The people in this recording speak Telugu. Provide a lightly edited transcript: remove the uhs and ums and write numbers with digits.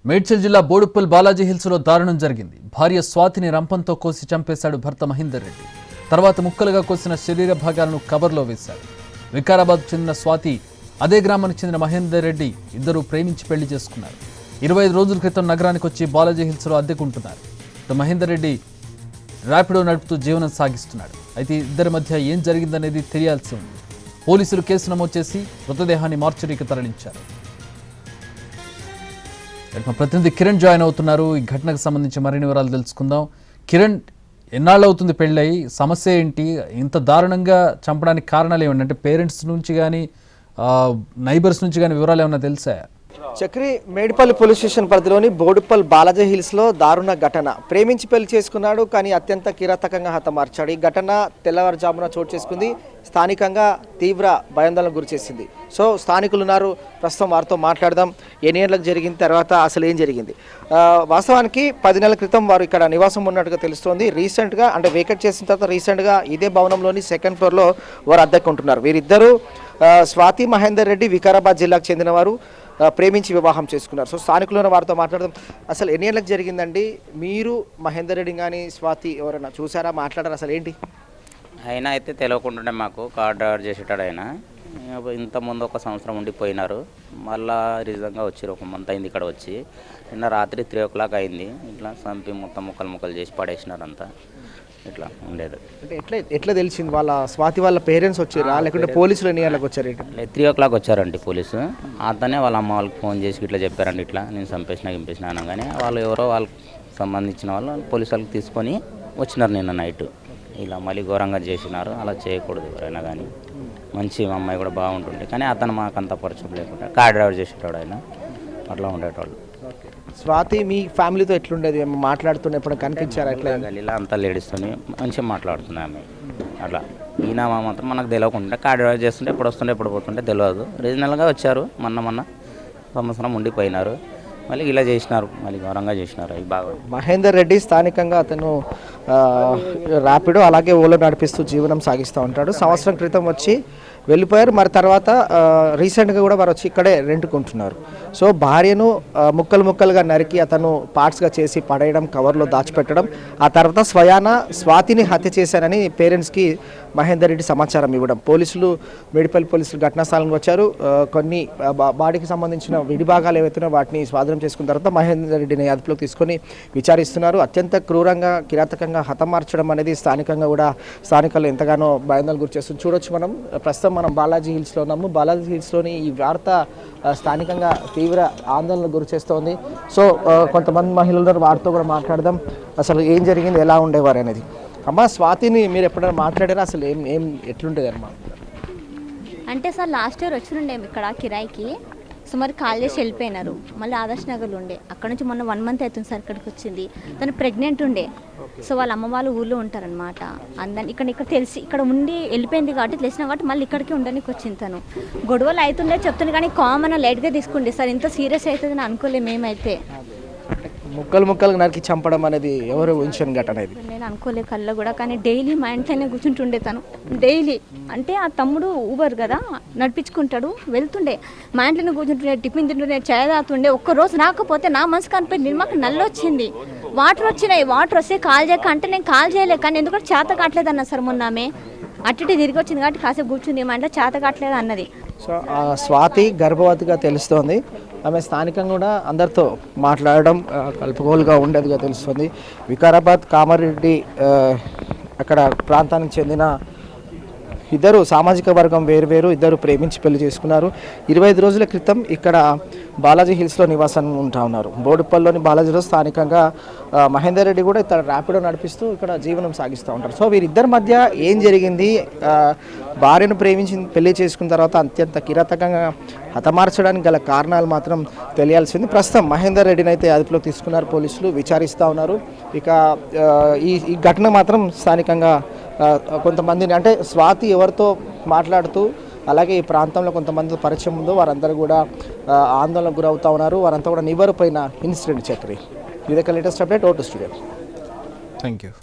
మేడ్చల్ జిల్లా బోడుప్పల్ బాలాజీ హిల్స్ లో దారుణం జరిగింది. భార్య స్వాతిని రంపంతో కోసి చంపేశాడు భర్త మహేందర్ రెడ్డి. తర్వాత ముక్కలుగా కోసిన శరీర భాగాలను కవర్లో వేశాడు. వికారాబాద్ చెందిన స్వాతి, అదే గ్రామానికి చెందిన మహేందర్ రెడ్డి ఇద్దరు ప్రేమించి పెళ్లి చేసుకున్నారు. 25 రోజుల క్రితం నగరానికి వచ్చి బాలాజీ హిల్స్ లో అద్దెకుంటున్నారు. మహేందర్ రెడ్డి ర్యాపిడో నడుపుతూ జీవనం సాగిస్తున్నాడు. అయితే ఇద్దరి మధ్య ఏం జరిగిందనేది తెలియాల్సి ఉంది. పోలీసులు కేసు నమోదు చేసి మృతదేహాన్ని మార్చురీకి తరలించారు. ప్రతినిధి కిరణ్ జాయిన్ అవుతున్నారు. ఈ ఘటనకు సంబంధించి మరిన్ని వివరాలు తెలుసుకుందాం. కిరణ్, ఎన్నాళ్ళు అవుతుంది పెళ్ళై? సమస్య ఏంటి? ఇంత దారుణంగా చంపడానికి కారణాలు ఏమండి? అంటే పేరెంట్స్ నుంచి కానీ నైబర్స్ నుంచి కానీ వివరాలు ఏమన్నా తెలుసా? చక్రి, మేడిపల్లి పోలీస్ స్టేషన్ పరిధిలోని బోడుప్పల్ బాలాజీ హిల్స్లో దారుణ ఘటన. ప్రేమించి పెళ్లి చేసుకున్నాడు, కానీ అత్యంత కిరాతకంగా హతమార్చాడు. ఈ ఘటన తెల్లవారుజామున చోటు చేసుకుంది. స్థానికంగా తీవ్ర భయాందోళనకు గురిచేసింది. సో స్థానికులు ఉన్నారు, ప్రస్తుతం వారితో మాట్లాడదాం. ఎన్ని గంటలకు జరిగిన తర్వాత అసలు ఏం జరిగింది? వాస్తవానికి 10 నెలల క్రితం వారు ఇక్కడ నివాసం ఉన్నట్టుగా తెలుస్తోంది. రీసెంట్గా, అంటే వేకెట్ చేసిన తర్వాత రీసెంట్గా ఇదే భవనంలోని 2nd ఫ్లోర్లో వారు అద్దెకుంటున్నారు. వీరిద్దరూ స్వాతి, మహేందర్ రెడ్డి వికారాబాద్ జిల్లాకు చెందినవారు. ప్రేమించి వివాహం చేసుకున్నారు. సో స్థానికులను వారితో మాట్లాడదాం. అసలు ఎన్ని ఏళ్ళకి జరిగిందండి? మీరు మహేందర్ రెడ్డి కానీ స్వాతి ఎవరైనా చూసారా, మాట్లాడారు? అసలు ఏంటి? అయినా అయితే తెలియకుండా మాకు కార్ డ్రైవర్ చేసేటాడు ఆయన. ఇంతకుముందు 1 సంవత్సరం ఉండిపోయినారు. మళ్ళీ రీజన్గా వచ్చారు. 1 మంత్ అయింది ఇక్కడ వచ్చి. నిన్న రాత్రి 3 o'clock అయింది. ఇట్లా చంపి మొత్తం ముక్కలు చేసి పడేసినారు. అంతా ఇట్లా ఉండేది. అంటే ఎట్లా తెలిసింది? వాళ్ళ స్వాతి వాళ్ళ పేరెంట్స్ వచ్చారా, లేకుంటే పోలీసులు ఎన్ని గంటలకు వచ్చారు? 3 o'clock వచ్చారండి పోలీసు. అతనే వాళ్ళ అమ్మ వాళ్ళకి ఫోన్ చేసి ఇట్లా చెప్పారండి, ఇట్లా నేను చంపేసిన అనగానే వాళ్ళు ఎవరో వాళ్ళకి సంబంధించిన వాళ్ళు పోలీసు వాళ్ళకి తీసుకొని వచ్చినారు నిన్న నైట్. ఇలా మళ్ళీ ఘోరంగా చేసినారు. అలా చేయకూడదు ఎవరైనా కానీ. మంచి అమ్మాయి కూడా బాగుంటుండే, కానీ అతను మాకు అంత పరిచయం లేకుండా కార్ డ్రైవర్ చేసేటాడు ఆయన. అట్లా ఉండేటోళ్ళు. స్వాతి మీ ఫ్యామిలీతో ఎట్లుండేది? మాట్లాడుతున్న ఎప్పుడు కనిపించారు? ఎట్లా గల్లీలో అంతా లేడీస్తోని మంచిగా మాట్లాడుతున్నాయి ఆమె. అట్లా ఈయన మాత్రం మనకు తెలియకుండా కార్ డ్రైవర్ చేస్తుంటే ఎప్పుడు వస్తుంటే ఎప్పుడు పోతుంటే తెలియదు. రీజనల్గా వచ్చారు. మొన్న సంవత్సరం ఉండిపోయినారు. మళ్ళీ ఇలా చేసినారు, మళ్ళీ ఘోరంగా చేసినారు. అవి బాగా. మహేందర్ రెడ్డి స్థానికంగా అతను ర్యాపిడో అలాగే ఓలో నడిపిస్తూ జీవనం సాగిస్తూ ఉంటాడు. సంవత్సరం క్రితం వచ్చి వెళ్ళిపోయారు. మరి తర్వాత రీసెంట్గా కూడా వారు వచ్చి ఇక్కడే రెంట్కుంటున్నారు. సో భార్యను ముక్కలుగా నరికి అతను పార్ట్స్గా చేసి పడేయడం, కవర్లో దాచిపెట్టడం, ఆ తర్వాత స్వయాన స్వాతిని హత్య చేశారని పేరెంట్స్కి మహేందర్ రెడ్డి సమాచారం ఇవ్వడం. మేడిపల్లి పోలీసులు ఘటనా స్థలానికి వచ్చారు. కొన్ని బాడీకి సంబంధించిన విడిభాగాలు ఏవైతున్నాయో వాటిని స్వాధీనం చేసుకున్న తర్వాత మహేందర్ రెడ్డిని అదుపులోకి తీసుకొని విచారిస్తున్నారు. అత్యంత క్రూరంగా, కిరాతకంగా హతమార్చడం అనేది స్థానికులు ఎంతగానో భయాందోళనకు గురిచేస్తుంది. చూడొచ్చు మనం. ప్రస్తుతం మనం బాలాజీ హిల్స్లో ఉన్నాము. బాలాజీ హిల్స్లోని ఈ వార్త స్థానికంగా తీవ్ర ఆందోళనకు గురి చేస్తోంది. సో కొంతమంది మహిళలు వారితో కూడా మాట్లాడదాం. అసలు ఏం జరిగింది, ఎలా ఉండేవారు అనేది. అమ్మ, స్వాతిని మీరు ఎప్పుడైనా మాట్లాడారా? అసలు ఏం ఎట్లుండేది అమ్మా? అంటే సార్ లాస్ట్ ఇయర్ వచ్చినుండే ఇక్కడ కిరాయికి. సో మరి కాల్ చేసి వెళ్ళిపోయినారు. మళ్ళీ ఆదర్శ్ నగర్లో ఉండే. అక్కడ నుంచి మొన్న 1 month అవుతుంది సార్ ఇక్కడికి వచ్చింది. తను ప్రెగ్నెంట్ ఉండే. సో వాళ్ళ అమ్మ వాళ్ళు ఊళ్ళో ఉంటారనమాట. అందరిని ఇక్కడ తెలిసి ఇక్కడ ఉండి వెళ్ళిపోయింది కాబట్టి తెలిసిన కాబట్టి మళ్ళీ ఇక్కడికి ఉండడానికి వచ్చింది. తను గొడవలు అవుతుండే చెప్తుంది, కానీ కామన్ లైట్గా తీసుకుండే సార్. ఇంత సీరియస్ అవుతుందని అనుకోలేము మేమైతే. ముక్కలుగా నరికి చంపడం అనేది ఎవరు ఊహించని ఘటన ఇది. నేను అనుకోలే కళ్ళ కూడా. కానీ డైలీ మా ఇంట్లోనే కూర్చుంటుండే తను. డైలీ అంటే ఆ తమ్ముడు ఊబర్ కదా, నడిపించుకుంటాడు, వెళ్తుండే. మా ఇంట్లోనే కూర్చుంటుండే, టిఫిన్ తింటుండే, చాయ్ తాగుతుండే. ఒక్కరోజు రాకపోతే నా మనసు కనిపించింది. మాకు నల్లొచ్చింది, వాటర్ వచ్చినాయి. వాటర్ వస్తే కాల్ చేయక అంటే నేను కాల్ చేయలే, కానీ ఎందుకంటే చేత కావట్లేదు అన్న సార్. మొన్న ఆమె అట్టి తిరిగి వచ్చింది కాబట్టి కాసేపు కూర్చుంది. మా ఇంట్లో చేత కావట్లేదు అన్నది. సో స్వాతి గర్భవతిగా తెలుస్తోంది. ఆమె స్థానికంగా కూడా అందరితో మాట్లాడడం, కలుపుకోలుగా ఉండేదిగా తెలుస్తుంది. వికారాబాద్ కామారెడ్డి అక్కడ ప్రాంతానికి చెందిన ఇద్దరు సామాజిక వర్గం వేరు, ఇద్దరు ప్రేమించి పెళ్లి చేసుకున్నారు. 25 రోజుల క్రితం ఇక్కడ బాలాజీ హిల్స్లో నివాసం ఉంటా ఉన్నారు. బోడుప్పల్లోని బాలాజీలో స్థానికంగా మహేందర్ రెడ్డి కూడా ఇక్కడ ర్యాపిడో నడిపిస్తూ ఇక్కడ జీవనం సాగిస్తూ ఉంటారు. సో వీరిద్దరి మధ్య ఏం జరిగింది? భార్యను ప్రేమించి పెళ్లి చేసుకున్న తర్వాత అత్యంత కిరాతకంగా హతమార్చడానికి గల కారణాలు మాత్రం తెలియాల్సింది. ప్రస్తుతం మహేందర్ రెడ్డిని అయితే అదుపులోకి తీసుకున్నారు పోలీసులు, విచారిస్తూ ఉన్నారు. ఇక ఈ ఘటన మాత్రం స్థానికంగా కొంతమందిని, అంటే స్వాతి ఎవరితో మాట్లాడుతూ అలాగే ఈ ప్రాంతంలో కొంతమంది పరిచయం ఉందో వారందరూ కూడా ఆందోళనకు గురవుతూ ఉన్నారు. వారంతా కూడా నివ్వెరపోయిన ఇన్సిడెంట్. చక్రి, ఇదే latest update. Vote studio. Thank you.